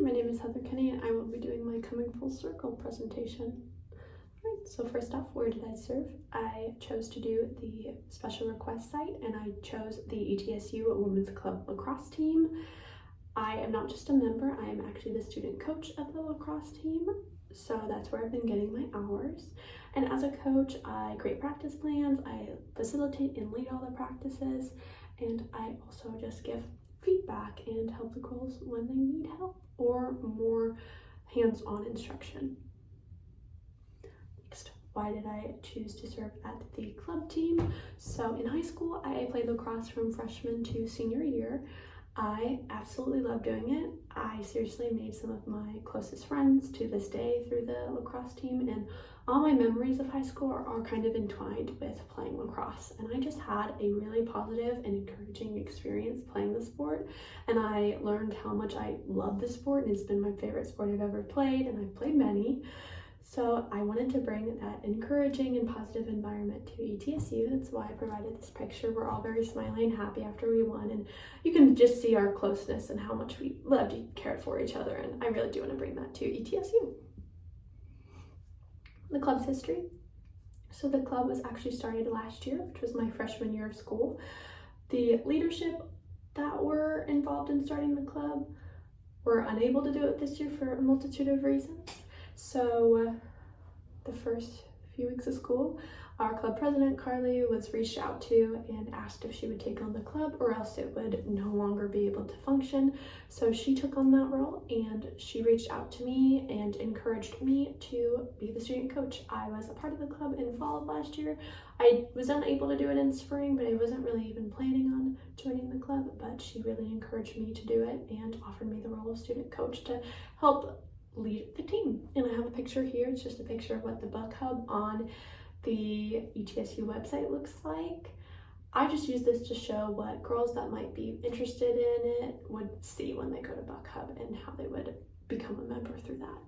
my name is Heather Kenny and I will be doing my Coming Full Circle presentation. Alright, so first off, where did I serve? I chose to do the special request site and I chose the ETSU Women's Club lacrosse team. I am not just a member, I am actually the student coach of the lacrosse team, so that's where I've been getting my hours. And as a coach, I create practice plans, I facilitate and lead all the practices, and I also just give feedback and help the girls when they need help or more hands-on instruction. Next, why did I choose to serve at the club team? So in high school, I played lacrosse from freshman to senior year. I absolutely love doing it. I seriously made some of my closest friends to this day through the lacrosse team, and all my memories of high school are kind of entwined with playing lacrosse. And I just had a really positive and encouraging experience playing the sport, and I learned how much I love the sport, and it's been my favorite sport I've ever played, and I've played many. So I wanted to bring that encouraging and positive environment to ETSU. That's why I provided this picture. We're all very smiley and happy after we won, and you can just see our closeness and how much we loved and cared for each other, and I really do want to bring that to ETSU. The club's history. So the club was actually started last year, which was my freshman year of school. The leadership that were involved in starting the club were unable to do it this year for a multitude of reasons. So the first few weeks of school, our club president, Carly, was reached out to and asked if she would take on the club or else it would no longer be able to function. So she took on that role and she reached out to me and encouraged me to be the student coach. I was a part of the club in fall of last year. I was unable to do it in spring, but I wasn't really even planning on joining the club, but she really encouraged me to do it and offered me the role of student coach to help lead the team. And I have a picture here. It's just a picture of what the Buck Hub on the ETSU website looks like. I just use this to show what girls that might be interested in it would see when they go to Buck Hub and how they would become a member through that.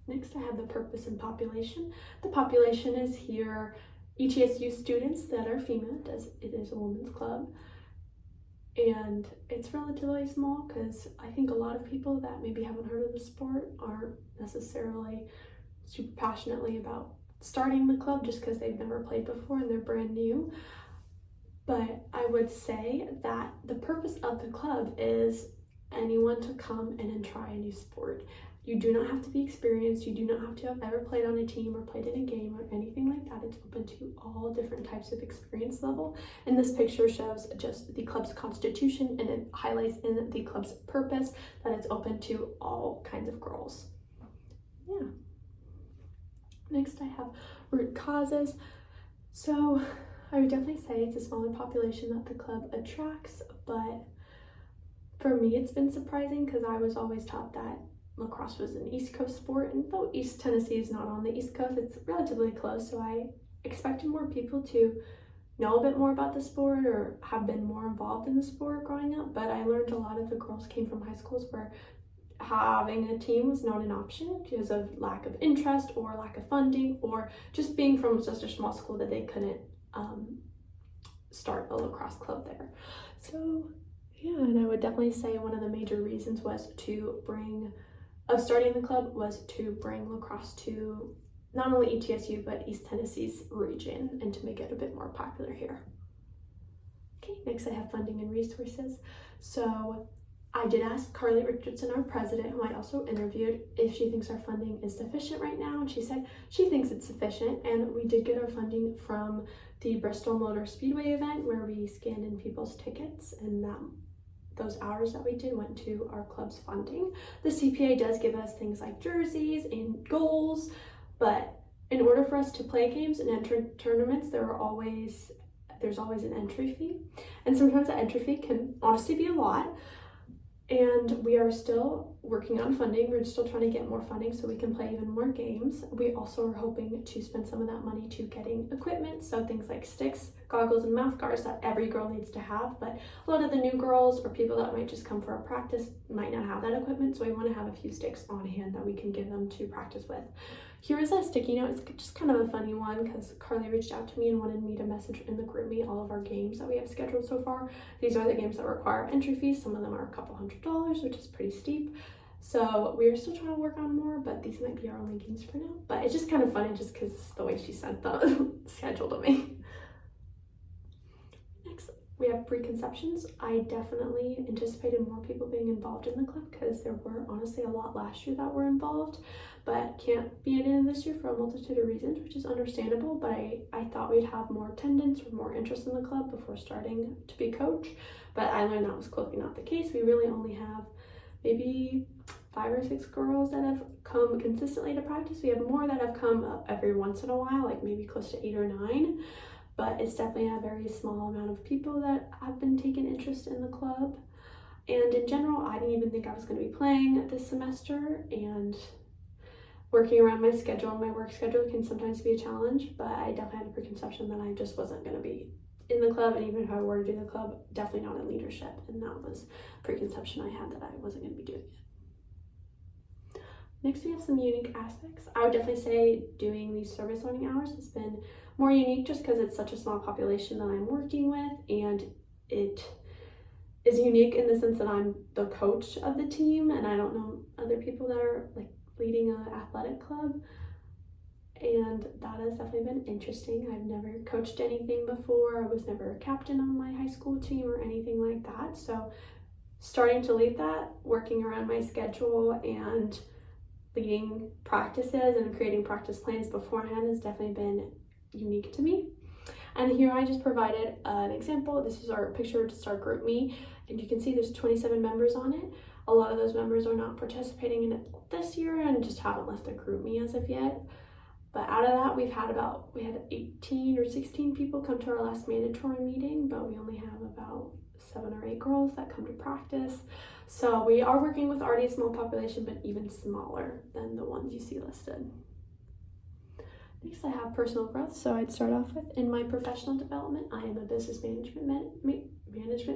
Next, I have the purpose and population. The population is here ETSU students that are female, as it is a women's club. And it's relatively small because I think a lot of people that maybe haven't heard of the sport aren't necessarily super passionately about starting the club just because they've never played before and they're brand new. But I would say that the purpose of the club is anyone to come in and try a new sport. You do not have to be experienced. You do not have to have ever played on a team or played in a game or anything like that. It's open to all different types of experience level. And this picture shows just the club's constitution, and it highlights in the club's purpose that it's open to all kinds of girls. Yeah. Next, I have root causes. So I would definitely say it's a smaller population that the club attracts, but for me, it's been surprising because I was always taught that lacrosse was an East Coast sport, and though East Tennessee is not on the East Coast, it's relatively close, so I expected more people to know a bit more about the sport or have been more involved in the sport growing up, but I learned a lot of the girls came from high schools where having a team was not an option because of lack of interest or lack of funding, or just being from such a small school that they couldn't start a lacrosse club there. So yeah, and I would definitely say one of the major reasons starting the club was to bring lacrosse to not only ETSU but East Tennessee's region and to make it a bit more popular here. Okay, next I have funding and resources. So I did ask Carly Richardson, our president, who I also interviewed, if she thinks our funding is sufficient right now, and she said she thinks it's sufficient, and we did get our funding from the Bristol Motor Speedway event where we scanned in people's tickets, and those hours that we did went to our club's funding. The CPA does give us things like jerseys and goals, but in order for us to play games and enter tournaments, there's always an entry fee. And sometimes the entry fee can honestly be a lot. And we are still working on funding. We're still trying to get more funding so we can play even more games. We also are hoping to spend some of that money to getting equipment, so things like sticks, goggles and mouth guards that every girl needs to have, but a lot of the new girls or people that might just come for a practice might not have that equipment, so we want to have a few sticks on hand that we can give them to practice with. Here is a sticky note. It's just kind of a funny one because Carly reached out to me and wanted me to message in the GroupMe all of our games that we have scheduled so far. These are the games that require entry fees. Some of them are a couple $100s, which is pretty steep. So we're still trying to work on more, but these might be our only games for now. But it's just kind of funny just because it's the way she sent the schedule to me. Next, we have preconceptions. I definitely anticipated more people being involved in the club because there were honestly a lot last year that were involved, but can't be in this year for a multitude of reasons, which is understandable. But I thought we'd have more attendance or more interest in the club before starting to be coach, but I learned that was clearly not the case. We really only have maybe 5 or 6 girls that have come consistently to practice. We have more that have come every once in a while, like maybe close to 8 or 9, but it's definitely a very small amount of people that have been taking interest in the club. And in general, I didn't even think I was going to be playing this semester, and working around my schedule and my work schedule can sometimes be a challenge, but I definitely had a preconception that I just wasn't going to be in the club, and even if I were to do the club, definitely not in leadership, and that was a preconception I had that I wasn't going to be doing it. Next, we have some unique aspects. I would definitely say doing these service learning hours has been more unique just because it's such a small population that I'm working with, and it is unique in the sense that I'm the coach of the team, and I don't know other people that are like leading an athletic club. And that has definitely been interesting. I've never coached anything before. I was never a captain on my high school team or anything like that. So starting to lead that, working around my schedule and leading practices and creating practice plans beforehand has definitely been unique to me. And here I just provided an example. This is our picture to start GroupMe, and you can see there's 27 members on it. A lot of those members are not participating in it this year and just haven't left their GroupMe as of yet. But out of that, we had 18 or 16 people come to our last mandatory meeting, but we only have about 7 or 8 girls that come to practice. So we are working with already a small population, but even smaller than the ones you see listed. Next, I have personal growth. So I'd start off with, in my professional development, I am a business management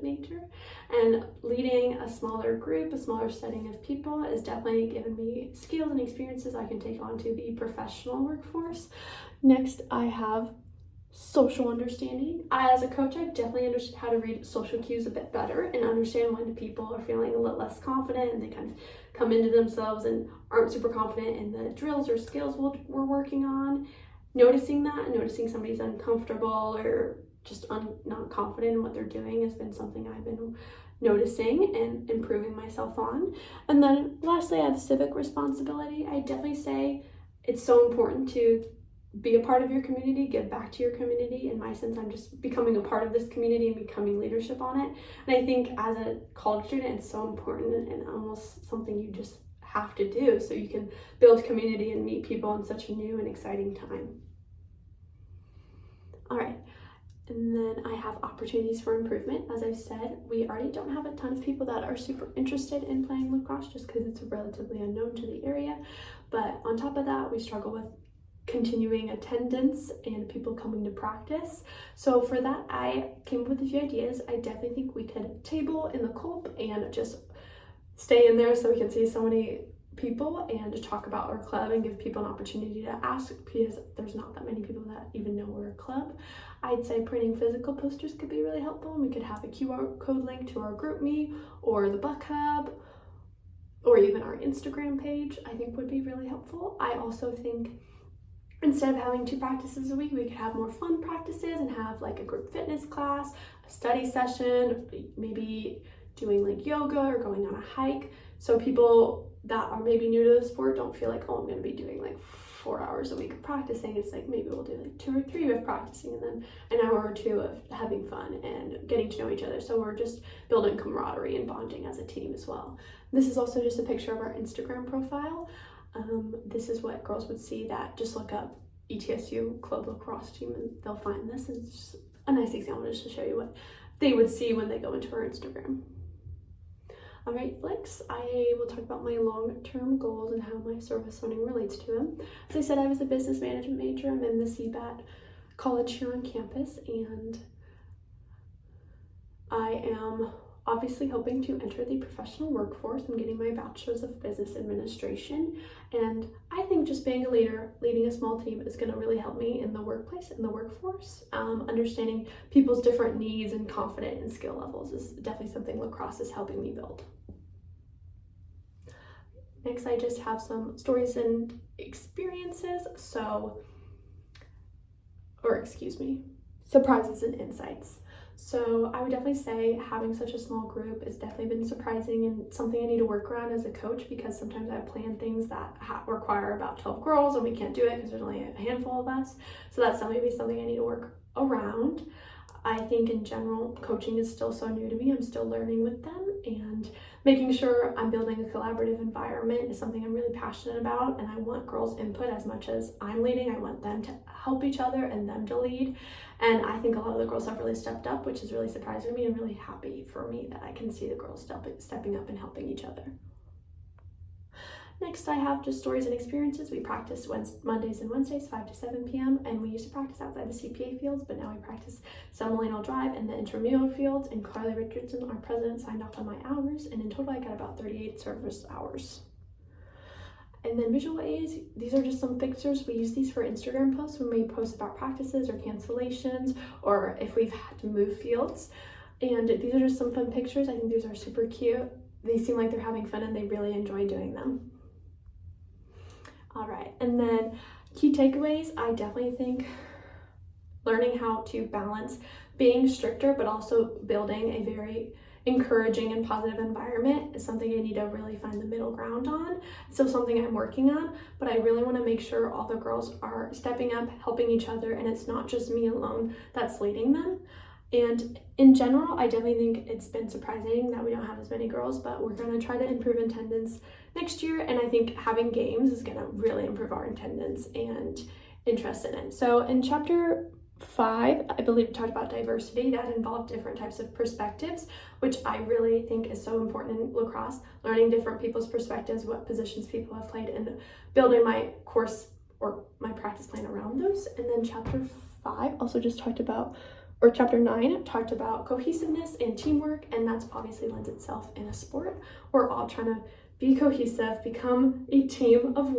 major, and leading a smaller group, a smaller setting of people has definitely given me skills and experiences I can take on to the professional workforce. Next, I have social understanding. As a coach, I've definitely understood how to read social cues a bit better and understand when people are feeling a little less confident and they kind of come into themselves and aren't super confident in the drills or skills we're working on. Noticing that, noticing somebody's uncomfortable or just not confident in what they're doing has been something I've been noticing and improving myself on. And then lastly, I have civic responsibility. I definitely say it's so important to be a part of your community, give back to your community. In my sense, I'm just becoming a part of this community and becoming leadership on it. And I think as a college student, it's so important and almost something you just have to do so you can build community and meet people in such a new and exciting time. All right. And then I have opportunities for improvement. As I've said, we already don't have a ton of people that are super interested in playing lacrosse just because it's relatively unknown to the area. But on top of that, we struggle with continuing attendance and people coming to practice. So for that, I came up with a few ideas. I definitely think we could table in the Culp and just stay in there so we can see so many people and just talk about our club and give people an opportunity to ask, because there's not that many people that even know we're a club. I'd say printing physical posters could be really helpful, and we could have a QR code link to our GroupMe or the Buck Hub or even our Instagram page. I think would be really helpful. I also think instead of having 2 practices a week, we could have more fun practices and have like a group fitness class, a study session, maybe doing like yoga or going on a hike. So people that are maybe new to the sport don't feel like, oh, I'm going to be doing like 4 hours a week of practicing. It's like maybe we'll do like 2 or 3 of practicing and then an hour or 2 of having fun and getting to know each other. So we're just building camaraderie and bonding as a team as well. This is also just a picture of our Instagram profile. This is what girls would see that just look up ETSU Club Lacrosse Team and they'll find this. It's just a nice example just to show you what they would see when they go into our Instagram. All right, Flex, I will talk about my long-term goals and how my service learning relates to them. As I said, I was a business management major. I'm in the CBAT college here on campus, and I am obviously hoping to enter the professional workforce. I'm getting my bachelor's of business administration, and I think just being a leader, leading a small team is going to really help me in the workplace, in the workforce. Understanding people's different needs and confidence and skill levels is definitely something lacrosse is helping me build. Next, I just have some stories and experiences, surprises and insights. So I would definitely say having such a small group has definitely been surprising and something I need to work around as a coach, because sometimes I plan things that require about 12 girls and we can't do it because there's only a handful of us. So that's maybe something I need to work around. I think in general, coaching is still so new to me. I'm still learning with them, and making sure I'm building a collaborative environment is something I'm really passionate about, and I want girls' input as much as I'm leading. I want them to help each other and them to lead, and I think a lot of the girls have really stepped up, which is really surprising me and really happy for me that I can see the girls stepping up and helping each other. Next, I have just stories and experiences. We practice Mondays and Wednesdays, 5 to 7 p.m. And we used to practice outside the CPA fields, but now we practice Semolino Drive and the intramural fields. And Carly Richardson, our president, signed off on my hours. And in total, I got about 38 service hours. And then visual aids, these are just some pictures. We use these for Instagram posts when we post about practices or cancellations, or if we've had to move fields. And these are just some fun pictures. I think these are super cute. They seem like they're having fun and they really enjoy doing them. All right, and then key takeaways, I definitely think learning how to balance being stricter but also building a very encouraging and positive environment is something I need to really find the middle ground on. It's still something I'm working on, but I really want to make sure all the girls are stepping up, helping each other, and it's not just me alone that's leading them. And in general, I definitely think it's been surprising that we don't have as many girls, but we're going to try to improve attendance next year. And I think having games is going to really improve our attendance and interest in it. So in chapter 5, I believe, we talked about diversity that involved different types of perspectives, which I really think is so important in lacrosse, learning different people's perspectives, what positions people have played, and building my course or my practice plan around those. And then chapter 9 talked about cohesiveness and teamwork, and that's obviously lends itself in a sport. We're all trying to be cohesive, become a team of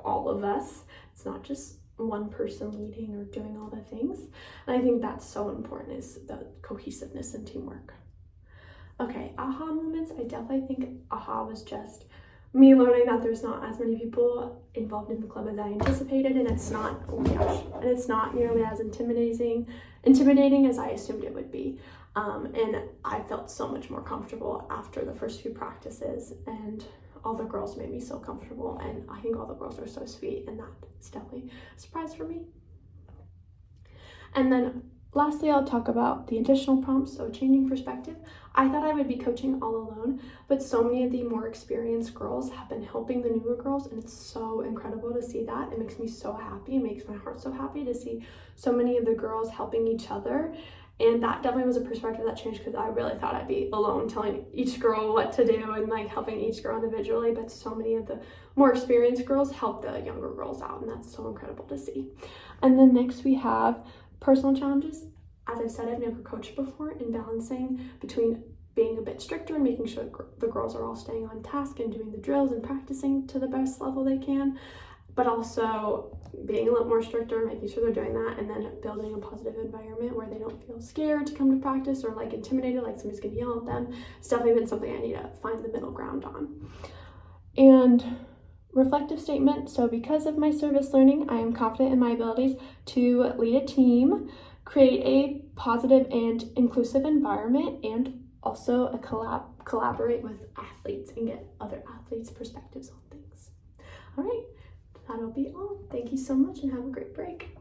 all of us. It's not just one person leading or doing all the things. And I think that's so important, is the cohesiveness and teamwork. Okay, aha moments. I definitely think aha was just me learning that there's not as many people involved in the club as I anticipated, and it's not nearly as intimidating as I assumed it would be. And I felt so much more comfortable after the first few practices, and all the girls made me so comfortable, and I think all the girls are so sweet, and that's definitely a surprise for me. And then lastly, I'll talk about the additional prompts, so changing perspective. I thought I would be coaching all alone, but so many of the more experienced girls have been helping the newer girls, and it's so incredible to see that. It makes me so happy. It makes my heart so happy to see so many of the girls helping each other. And that definitely was a perspective that changed, because I really thought I'd be alone telling each girl what to do and like helping each girl individually, but so many of the more experienced girls help the younger girls out, and that's so incredible to see. And then next we have personal challenges. As I've said, I've never coached before, in balancing between being a bit stricter and making sure the girls are all staying on task and doing the drills and practicing to the best level they can, but also being a little more stricter, making sure they're doing that, and then building a positive environment where they don't feel scared to come to practice or like intimidated, like somebody's gonna yell at them. It's definitely been something I need to find the middle ground on. And reflective statement. So because of my service learning, I am confident in my abilities to lead a team, create a positive and inclusive environment, and also collaborate with athletes and get other athletes' perspectives on things. All right, that'll be all. Thank you so much and have a great break.